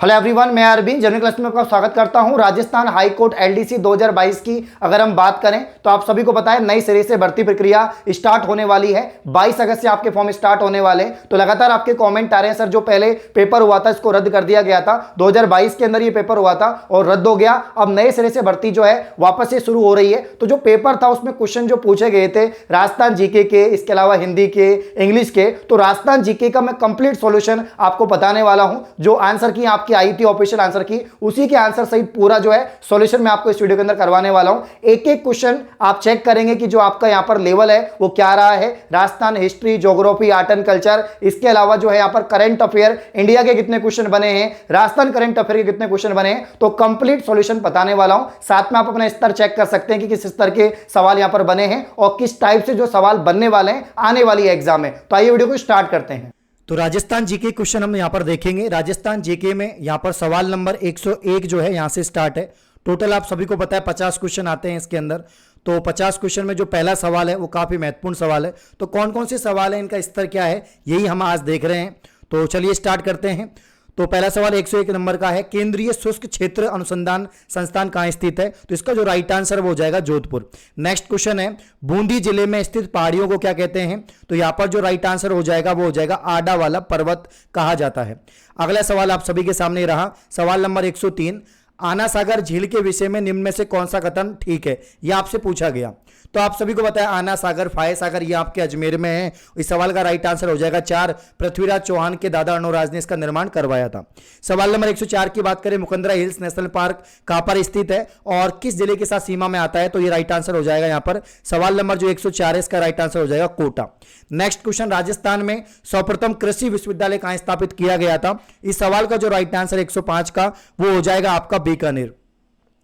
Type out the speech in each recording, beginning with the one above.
Hello everyone, मैं Arvind general class में आपका स्वागत करता हूं। राजस्थान हाई कोर्ट एलडीसी 2022 की अगर हम बात करें तो आप सभी को पता है नई सिरे से भर्ती प्रक्रिया स्टार्ट होने वाली है। 22 अगस्त से आपके फॉर्म स्टार्ट होने वाले हैं। तो लगातार आपके कमेंट आ रहे हैं, सर जो पहले पेपर हुआ था इसको रद्द कर दिया गया था, 2022 के अंदर ये पेपर हुआ था और रद्द हो गया। अब नए सिरे से भर्ती जो है वापस से शुरू हो रही है। तो जो पेपर था उसमें क्वेश्चन जो पूछे गए थे राजस्थान जीके के, इसके अलावा हिंदी के, इंग्लिश के, तो राजस्थान जीके का मैं कंप्लीट सॉल्यूशन आपको बताने वाला हूं। जो आंसर की आपकी आई थी ऑफिशियल आंसर की, उसी के आंसर सहित पूरा जो है सॉल्यूशन मैं आपको इस वीडियो के अंदर करवाने वाला हूं। एक एक क्वेश्चन आप चेक करेंगे कि जो आपका यहां पर लेवल है वो क्या रहा है। Rajasthan history, geography, art and culture, इसके अलावा जो है यहां पर करंट अफेयर, इंडिया के कितने क्वेश्चन बने हैं, राजस्थान करंट अफेयर के कितने क्वेश्चन बने हैं, तो कंप्लीट सॉल्यूशन बताने वाला हूं। साथ में आप अपना स्तर चेक कर सकते हैं कि किस स्तर के सवाल यहां पर बने हैं और किस टाइप से जो सवाल बनने वाले हैं आने वाली एग्जाम में। तो आइए वीडियो को स्टार्ट करते हैं। तो राजस्थान जीके क्वेश्चन हम यहां पर देखेंगे। राजस्थान जीके में यहां पर सवाल नंबर 101 जो है यहां से स्टार्ट है। टोटल आप सभी को पता है 50 क्वेश्चन आते हैं इसके अंदर। तो 50 क्वेश्चन में जो पहला सवाल है वो काफी महत्वपूर्ण सवाल है। तो कौन कौन से सवाल है, इनका स्तर क्या है, यही हम आज देख रहे हैं। तो चलिए स्टार्ट करते हैं। तो पहला सवाल 101 नंबर का है, केंद्रीय शुष्क क्षेत्र अनुसंधान संस्थान कहां स्थित है? तो इसका जो राइट आंसर वो हो जाएगा जोधपुर। नेक्स्ट क्वेश्चन है, बूंदी जिले में स्थित पहाड़ियों को क्या कहते हैं? तो यहां पर जो राइट आंसर हो जाएगा वो हो जाएगा आडा वाला पर्वत कहा जाता है। अगला सवाल आप सभी के सामने रहा, सवाल नंबर 103, आना सागर झील के विषय में निम्न में से कौन सा कथन ठीक है? यह आपसे पूछा गया। तो आप सभी को पता है आना सागर, फाय सागर, ये आपके अजमेर में है। इस सवाल का राइट आंसर हो जाएगा 4, पृथ्वीराज चौहान के दादा अर्णोराज ने इसका निर्माण करवाया था। सवाल नंबर 104 की बात करें, मुकंदरा हिल्स नेशनल पार्क कहां पर स्थित है और किस जिले के साथ सीमा में आता है? तो ये राइट आंसर हो जाएगा यहां पर सवाल नंबर जो 104 है इसका राइट आंसर हो जाएगा कोटा। नेक्स्ट क्वेश्चन, राजस्थान में सर्वप्रथम कृषि विश्वविद्यालय कहां स्थापित किया गया था? इस सवाल का जो राइट आंसर 105 का वो हो जाएगा आपका बीकानेर।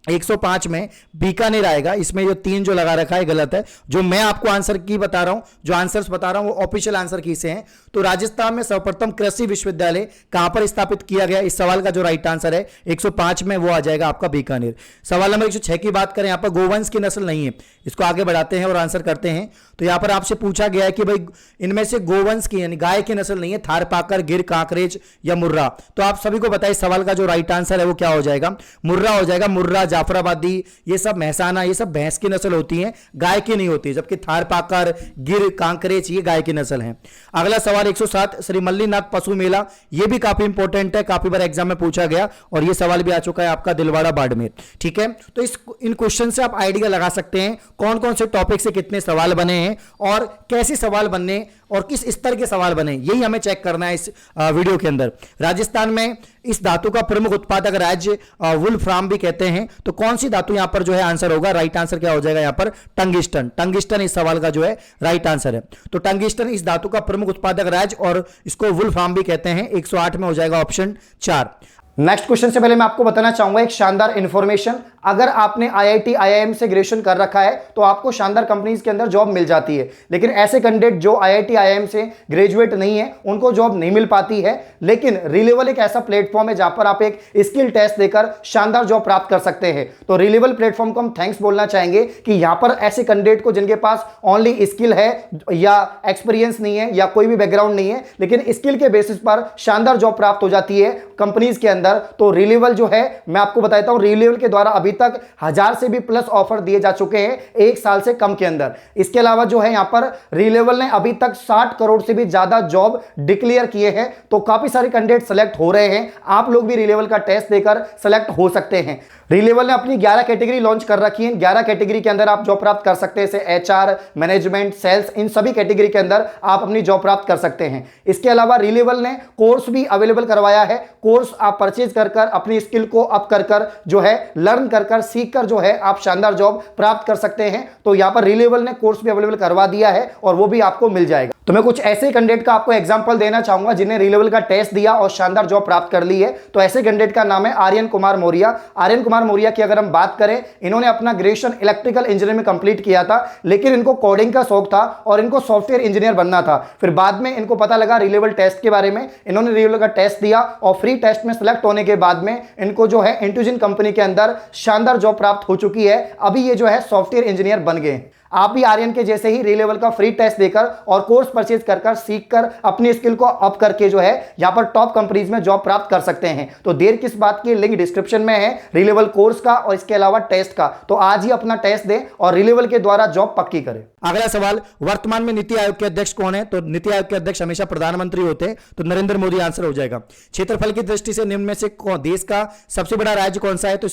105 में बीकानेर आएगा। इसमें जो 3 जो लगा रखा है गलत है। जो मैं आपको आंसर की बता रहा हूं, जो आंसर्स बता रहा हूं वो ऑफिशियल आंसर की से हैं। तो राजस्थान में सर्वप्रथम कृषि विश्वविद्यालय कहां पर स्थापित किया गया? इस सवाल का जो राइट आंसर है 105 में वो आ जाएगा आपका बीकानेर। सवाल नंबर 106 की बात करें, यहां पर गोवंश की नस्ल नहीं है। इसको आगे बढ़ाते हैं और आंसर करते हैं। तो यहां पर आपसे पूछा गया है कि भाई इनमें से गोवंश की यानी गाय की नस्ल नहीं है, थारपाकर, गिर, कांकरेज या मुर्रा। तो आप सभी को बताइए सवाल का जो राइट आंसर है वो क्या हो जाएगा? मुर्रा हो जाएगा। मुर्रा, जाफराबादी, ये सब महसाना, ये सब भैंस की नस्ल होती हैं, गाय की नहीं होती। जबकि थारपाकर, गिर, कांकरेज ये गाय की नस्ल हैं। अगला सवाल 107, श्री मल्लीनाथ पशु मेला, ये भी काफी इंपॉर्टेंट है, काफी बार एग्जाम में पूछा गया और ये सवाल भी आ चुका है आपका दिलवाड़ा बाड़मेर। ठीक है, तो इन क्वेश्चन से आप आइडिया लगा सकते हैं कौन कौन से टॉपिक से कितने सवाल बने हैं और कैसे सवाल बनने और किस स्तर के सवाल बने, यही हमें चेक करना है इस वीडियो के अंदर। राजस्थान में इस धातु का प्रमुख उत्पादक राज्य वुल्फ्राम भी कहते हैं। तो कौन सी धातु यहां पर जो है आंसर होगा? राइट आंसर क्या हो जाएगा यहां पर? टंगिस्टन। टंगिस्टन इस सवाल का जो है राइट आंसर है। तो टंगिस्टन इस धातु का प्रमुख उत्पादक राज्य और इसको वुल्फ्राम भी कहते हैं। 108 में हो जाएगा ऑप्शन 4। नेक्स्ट क्वेश्चन से पहले मैं आपको बताना चाहूंगा एक शानदार इंफॉर्मेशन। अगर आपने आईआईटी आईआईएम से ग्रेजुएशन कर रखा है तो आपको शानदार कंपनीज के अंदर जॉब मिल जाती है। लेकिन ऐसे कैंडिडेट जो आईआईटी आईआईएम से ग्रेजुएट नहीं है उनको जॉब नहीं मिल पाती है। लेकिन रिलेवल एक ऐसा प्लेटफॉर्म है जहां पर आप एक स्किल टेस्ट देकर शानदार जॉब प्राप्त कर सकते हैं। तो रिलेवल प्लेटफॉर्म को हम थैंक्स बोलना चाहेंगे कि यहां पर ऐसे कैंडिडेट को जिनके पास ओनली स्किल है या एक्सपीरियंस नहीं है या कोई भी बैकग्राउंड नहीं है, लेकिन स्किल के बेसिस पर शानदार जॉब प्राप्त हो जाती है कंपनीज के अंदर। तो रिलेवल जो है मैं आपको बताता हूं, रिलेवल के द्वारा अभी तक 1000 से भी प्लस ऑफर दिए जा चुके हैं 1 साल से कम के अंदर। इसके अलावा जो है यहां पर रिलेवल ने अभी तक 60 करोड़ से भी ज्यादा जॉब डिक्लेयर किए हैं। तो काफी सारे कैंडिडेट सेलेक्ट हो रहे हैं। आप लोग भी रिलेवल का टेस्ट देकर सेलेक्ट हो सकते हैं। रिलेवल ने अपनी 11 कैटेगरी लॉन्च कर रखी है। 11 कैटेगरी के अंदर आप जॉब प्राप्त कर सकते हैं, जैसे एचआर, मैनेजमेंट, सेल्स, इन सभी कैटेगरी के अंदर आप अपनी जॉब प्राप्त कर सकते हैं। इसके अलावा रिलेवल ने कोर्स भी अवेलेबल करवाया है। कोर्स आप परचेज कर अपनी स्किल को अप कर जो है लर्न कर सीख कर जो है आप शानदार जॉब प्राप्त कर सकते हैं। तो यहां पर रिलेवल ने कोर्स भी अवेलेबल करवा दिया है और वो भी आपको मिल जाएगा। तो मैं कुछ ऐसे कैंडिडेट का आपको एग्जांपल देना चाहूंगा जिन्हें रिलेवल का टेस्ट दिया और शानदार जॉब प्राप्त कर ली है। तो ऐसे कैंडिडेट का नाम है आर्यन कुमार मौर्य। आर्यन कुमार मौर्य की अगर हम बात करें, इन्होंने अपना ग्रेजुएशन इलेक्ट्रिकल इंजीनियरिंग में कंप्लीट किया था, लेकिन इनको कोडिंग का शौक था और इनको सॉफ्टवेयर इंजीनियर बनना था। फिर बाद में इनको पता लगा रिलेवल टेस्ट के बारे में, इन्होंने रिलेवल का टेस्ट दिया और फ्री टेस्ट में सिलेक्ट होने के बाद में इनको जो है इंट्यूजन कंपनी के अंदर शानदार जॉब प्राप्त हो चुकी है। अभी ये जो है सॉफ्टवेयर इंजीनियर बन गए। आप भी आर्यन के जैसे ही री लेवल का फ्री टेस्ट देकर और कोर्स परचेज कर सीख कर अपनी स्किल को अप करके जो है यहां पर टॉप कंपनीज में जॉब प्राप्त कर सकते हैं। तो देर किस बात की, लिंक डिस्क्रिप्शन में है री लेवल कोर्स का और इसके अलावा टेस्ट का। तो आज ही अपना टेस्ट दें और री लेवल के द्वारा जॉब पक्की करें। अगला सवाल, वर्तमान में नीति आयोग के अध्यक्ष कौन है? तो नीति आयोग के अध्यक्ष हमेशा प्रधानमंत्री होते हैं, तो नरेंद्र मोदी आंसर हो जाएगा। क्षेत्रफल की दृष्टि से निम्न में से देश का सबसे बड़ा राज्य कौन सा है? तो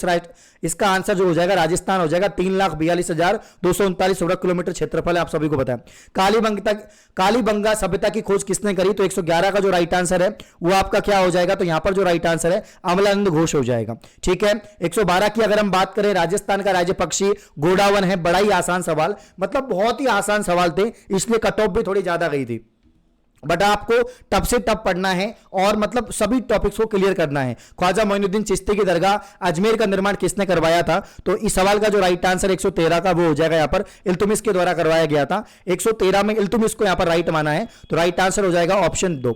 इसका आंसर जो हो जाएगा राजस्थान हो जाएगा। 3,42,239 वर्ग किलोमीटर क्षेत्रफल है, आप सभी को पता है। कालीबंगा सभ्यता की खोज किसने करी? तो 111 का जो राइट आंसर है वो आपका क्या हो जाएगा? तो यहां पर जो राइट आंसर है अमलानंद घोष हो जाएगा। ठीक है। 112 की अगर हम बात करें, राजस्थान का राज्य पक्षी गोडावन है। बड़ा ही आसान सवाल, मतलब बहुत ही आसान सवाल थे, इसलिए कट ऑफ भी थोड़ी ज्यादा गई थी, बट आपको टफ से टफ पढ़ना है और मतलब सभी टॉपिक्स को क्लियर करना है। ख्वाजा मोइनुद्दीन चिश्ती की दरगाह अजमेर का निर्माण किसने करवाया था? तो इस सवाल का जो राइट आंसर 113 का वो हो जाएगा, यहां पर इल्तुमिश के द्वारा करवाया गया था। 113 में इल्तुमिश को यहां पर राइट माना है, तो राइट आंसर हो जाएगा ऑप्शन 2।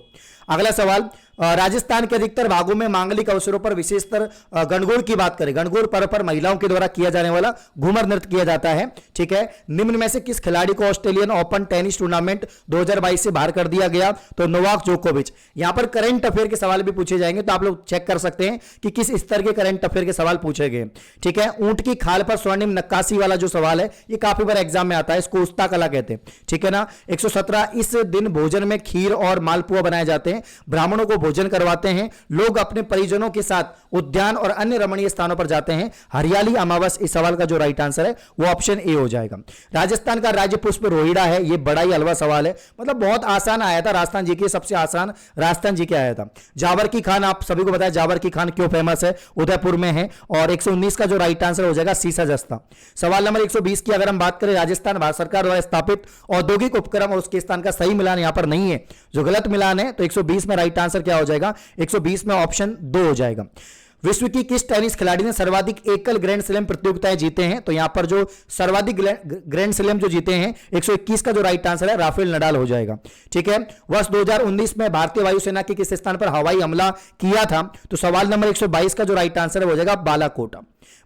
अगला सवाल, राजस्थान के अधिकतर भागों में मांगलिक अवसरों पर विशेषतर गणगौर की बात करें, गणगौर पर्व पर महिलाओं के द्वारा किया जाने वाला घूमर नृत्य किया जाता है। ठीक है। निम्न में से किस खिलाड़ी को ऑस्ट्रेलियन ओपन टेनिस टूर्नामेंट 2022 से बाहर कर दिया गया? तो नोवाक जोकोविच। यहां पर करंट अफेयर के सवाल भी पूछे जाएंगे, तो आप लोग चेक कर सकते हैं कि किस स्तर के करंट अफेयर के सवाल पूछे गए। ठीक है। ऊंट की खाल पर स्वर्णिम नक्काशी वाला जो सवाल है, ये काफी बार एग्जाम में आता है, इसको उस्ता कला कहते हैं। ठीक है ना। 117, इस दिन भोजन में खीर और मालपुआ बनाए जाते हैं, ब्राह्मणों को भोजन करवाते हैं, लोग अपने परिजनों के साथ उद्यान और अन्य रमणीय स्थानों पर जाते हैं, हरियाली अमावस। इस सवाल का जो राइट आंसर है वो ऑप्शन ए हो जाएगा। राजस्थान का राज्य पुष्प रोहिड़ा है, ये बड़ा ही हलवा सवाल है, मतलब बहुत आसान आया था, राजस्थान जी के सबसे आसान राजस्थान जी के आया था। जावर की खान, आप सभी को बताया जावर की खान क्यों फेमस है, उदयपुर में है। और 119 का जो राइट आंसर हो जाएगा सीसा जस्ता। सवाल नंबर 120 की अगर हम बात करें, राजस्थान भारत सरकार द्वारा स्थापित औद्योगिक उपक्रम और उसके स्थान का सही मिलान यहां पर नहीं है, जो गलत मिलान है, तो 120 में राइट आंसर क्या हो जाएगा? 120 में ऑप्शन 2 हो जाएगा। विश्व की किस टेनिस खिलाड़ी ने सर्वाधिक एकल ग्रैंड स्लैम प्रतियोगिताएं जीते हैं? तो यहां पर जो सर्वाधिक ग्रैंड स्लैम जो जीते हैं, 121 का जो राइट आंसर है राफेल नडाल हो जाएगा। ठीक है। वर्ष 2019 में भारतीय वायुसेना के किस स्थान पर हवाई हमला किया था? तो सवाल नंबर 122 का जो राइट आंसर है हो जाएगा बालाकोट।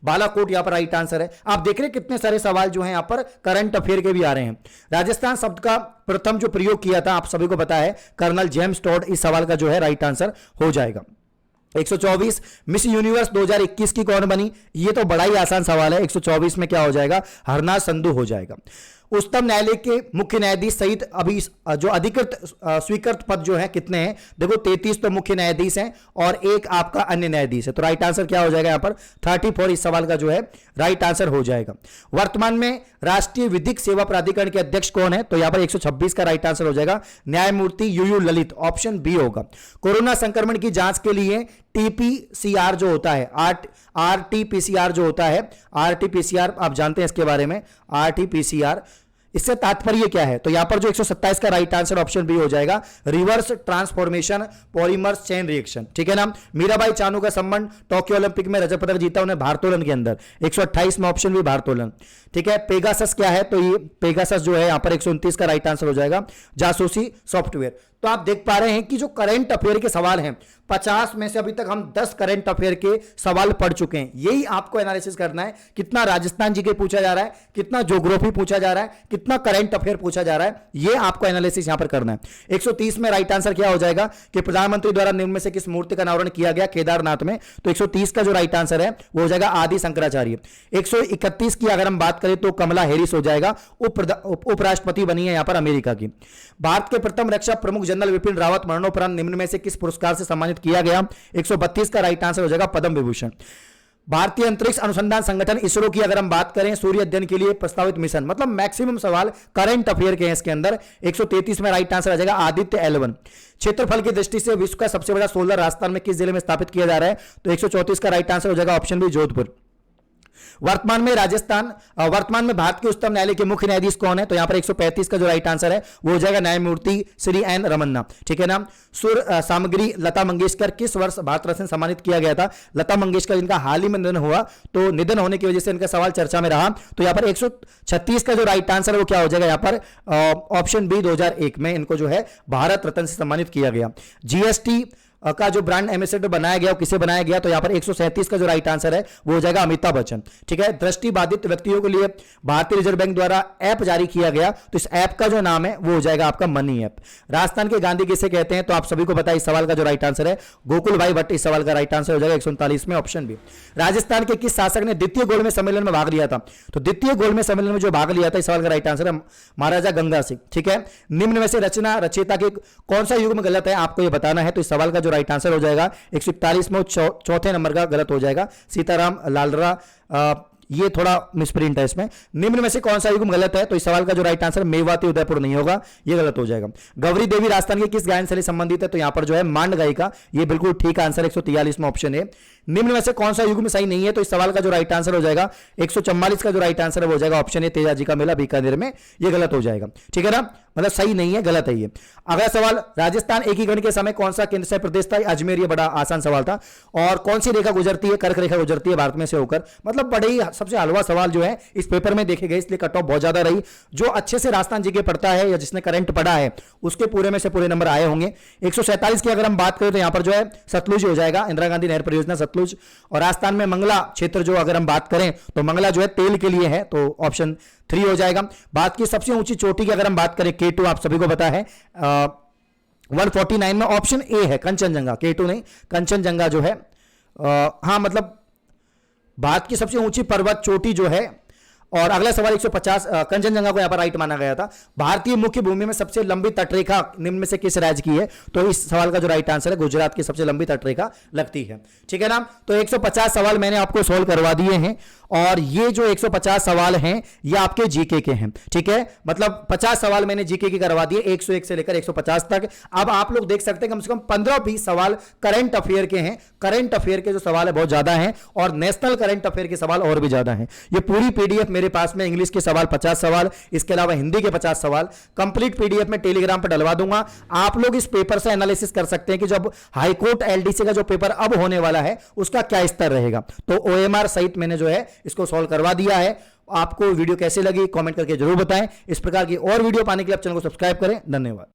बालाकोट यहां पर राइट आंसर है। आप देख रहे हैं कितने सारे सवाल जो हैं यहां पर करंट अफेयर के भी आ रहे हैं। राजस्थान शब्द का प्रथम जो प्रयोग किया था, आप सभी को पता है, कर्नल जेम्स टॉड। इस सवाल का जो है राइट आंसर हो जाएगा। 124, मिस यूनिवर्स 2021 की कौन बनी? ये तो बड़ा ही आसान सवाल है। 124 में क्या हो जाएगा? हरनाज संधू हो जाएगा। उच्चतम न्यायालय के मुख्य न्यायाधीश सहित अभी जो अधिकृत स्वीकृत पद जो है कितने हैं? देखो 33 तो मुख्य न्यायाधीश हैं और एक आपका अन्य न्यायाधीश है, तो राइट आंसर क्या हो जाएगा यहां पर? 34 इस सवाल का जो है राइट आंसर हो जाएगा। वर्तमान में राष्ट्रीय विधिक सेवा प्राधिकरण के अध्यक्ष कौन है? तो यहां पर 126 का राइट आंसर हो जाएगा न्यायमूर्ति यूयू ललित, ऑप्शन बी होगा। कोरोना संक्रमण की जांच के लिए टीपीसीआर जो होता है, आरटीपीसीआर जो होता है, आरटीपीसीआर आप जानते हैं इसके बारे में, आरटीपीसीआर, इससे तात्पर्य क्या है? तो यहां पर जो 127 का राइट आंसर ऑप्शन बी हो जाएगा, reverse transformation polymers chain reaction. ठीक है ना। मीराबाई चानू का संबंध टोक्यो ओलंपिक में रजत पदक जीता उन्हें भारोत्तोलन के अंदर, 128 में ऑप्शन बी भारोत्तोलन। ठीक है। पेगासस क्या है? तो ये पेगासस जो है यहां पर 129 का राइट आंसर हो जाएगा, जासूसी सॉफ्टवेयर। तो आप देख पा रहे हैं कि जो करंट अफेयर के सवाल हैं, 50 में से अभी तक हम 10 करंट अफेयर के सवाल पढ़ चुके हैं। यही आपको एनालिसिस करना है, कितना राजस्थान जीके पूछा जा रहा है, कितना ज्योग्राफी पूछा जा रहा है, कितना करंट अफेयर पूछा जा रहा है, यह आपको एनालिसिस यहां पर करना है। 130 में राइट आंसर क्या हो जाएगा कि प्रधानमंत्री द्वारा निम्न में से किस मूर्ति का अनावरण किया गया केदारनाथ में? तो 130 का जो राइट आंसर है वो हो जाएगा आदि शंकराचार्य। 131 की अगर हम बात करें तो कमला हैरिस हो जाएगा, उपराष्ट्रपति बनी है यहां पर अमेरिका की। भारत के प्रथम रक्षा प्रमुख जनरल विपिन रावत मरणोपरांत निम्न में से किस पुरस्कार से सम्मानित किया गया? 132 का राइट आंसर हो जाएगा पद्म विभूषण। भारतीय अंतरिक्ष अनुसंधान संगठन इसरो की अगर हम बात करें, सूर्य अध्ययन के लिए प्रस्तावित मिशन, मतलब मैक्सिमम सवाल करंट अफेयर के हैं इसके अंदर। 133 में राइट आंसर आ जाएगा आदित्य L1। क्षेत्रफल की दृष्टि से विश्व का सबसे बड़ा सोलर राजस्थान में किस जिले में स्थापित किया जा रहा है? तो 134 का राइट आंसर हो जाएगा ऑप्शन बी जोधपुर। वर्तमान में भारत के उच्चतम न्यायालय के मुख्य न्यायाधीश कौन है? तो यहां पर 135 का जो राइट आंसर है वो हो जाएगा न्यायमूर्ति श्री एन रमन्ना। ठीक है ना। सुर सामग्री लता मंगेशकर किस वर्ष भारत रत्न सम्मानित किया गया था? लता मंगेशकर जिनका हाल ही में निधन हुआ, तो निधन होने की वजह से इनका सवाल चर्चा में रहा, तो यहां पर 136 का जो राइट आंसर है वो क्या हो जाएगा? यहां पर ऑप्शन बी 2001 में इनको जो है भारत रत्न से सम्मानित किया गया। जीएसटी का जो ब्रांड एम्बेसडर बनाया गया, किसे बनाया गया, तो यहां पर 137 का जो राइट आंसर है वो हो जाएगा अमिताभ बच्चन। ठीक है, दृष्टि बाधित व्यक्तियों के लिए भारतीय रिजर्व बैंक द्वारा ऐप जारी किया गया, तो इस ऐप का जो नाम है वो हो जाएगा आपका मनी ऐप। राजस्थान के गांधी किसे कहते हैं, तो आप सभी को पता है इस सवाल का जो राइट आंसर है गोकुल भाई भट्ट, इस सवाल का राइट आंसर हो जाएगा 139 में ऑप्शन बी। राजस्थान के किस शासक ने द्वितीय गोलमेज सम्मेलन में भाग लिया था, तो द्वितीय गोलमेज सम्मेलन में जो भाग लिया था, इस सवाल का राइट आंसर है महाराजा गंगा सिंह। ठीक है, निम्न में से रचना रचयिता के कौन सा युग्म गलत है आपको यह बताना है, तो इस सवाल का जो राइट आंसर हो जाएगा 141 में चौथे नंबर का गलत हो जाएगा, सीताराम लालरा। ये थोड़ा मिसप्रिंट है इसमें। निम्न में से कौन सा युग्म गलत है, तो इस सवाल का जो राइट आंसर मेवाती उदयपुर नहीं होगा, ये गलत हो जाएगा। गौरी देवी राजस्थान की किस गायन शैली संबंधित है, तो यहां पर जो है मांड गायिका, ये बिल्कुल ठीक आंसर 143 में ऑप्शन है। निम्न में से कौन सा युग्म सही नहीं है, तो इस सवाल का जो राइट आंसर हो जाएगा 144 का जो राइट आंसर है वो हो जाएगा ऑप्शन ए तेजाजी का मेला बीकानेर में, ये गलत हो जाएगा। ठीक है ना, मतलब सही नहीं है, गलत है ये। अगला सवाल, राजस्थान एकीकरण के समय कौन सा केंद्र शासित प्रदेश था, अजमेर, ये बड़ा आसान सवाल था। और कौन सी रेखा गुजरती है, कर्क रेखा गुजरती है भारत में से होकर, मतलब बड़े ही सबसे हलवा सवाल जो है इस पेपर में देखे गए, इसलिए कट ऑफ बहुत ज्यादा रही। जो अच्छे से राजस्थान जीके पढ़ता है या जिसने करंट पढ़ा है उसके पूरे में से पूरे नंबर आए होंगे। 147 की अगर हम बात करें तो यहां पर जो है सतलुज हो जाएगा, इंदिरा गांधी नहर परियोजना सतलुज। और राजस्थान में मंगला क्षेत्र जो अगर हम बात करें तो मंगला जो है तेल के लिए है, तो ऑप्शन 3 हो जाएगा। बात की सबसे ऊंची चोटी की अगर हम बात करें K2, आप सभी को पता है 149 में ऑप्शन ए है कंचनजंगा, K2 नहीं कंचनजंगा जो है। हाँ मतलब बात की सबसे ऊंची पर्वत चोटी जो है। और अगला सवाल 150, कंचनजंगा को यहां पर राइट माना गया था। भारतीय मुख्य भूमि में सबसे लंबी तटरेखा निम्न में से किस राज्य की है, तो इस सवाल का जो राइट आंसर है गुजरात की सबसे लंबी तटरेखा लगती है। ठीक है ना, तो 150 सवाल मैंने आपको सोल्व करवा दिए हैं और ये जो 150 सवाल हैं ये आपके जीके के हैं। ठीक है, मतलब 50 सवाल मैंने जीके के करवा दिए 101 से लेकर 150 तक। अब आप लोग देख सकते हैं कम से कम 15-20 सवाल करंट अफेयर के हैं। करंट अफेयर के जो सवाल है बहुत ज्यादा हैं और नेशनल करंट अफेयर के सवाल और भी ज्यादा हैं। ये पूरी पीडीएफ मेरे पास में इंग्लिश के सवाल 50 सवाल, इसके अलावा हिंदी के 50 सवाल कंप्लीट पीडीएफ में टेलीग्राम पर डलवा दूंगा। आप लोग इस पेपर से एनालिसिस कर सकते हैं कि जब हाईकोर्ट एलडीसी का जो पेपर अब होने वाला है उसका क्या स्तर रहेगा। तो ओएमआर सहित मैंने जो है इसको सॉल्व करवा दिया है। आपको वीडियो कैसे लगी कमेंट करके जरूर बताएं। इस प्रकार की और वीडियो पाने के लिए आप चैनल को सब्सक्राइब करें। धन्यवाद।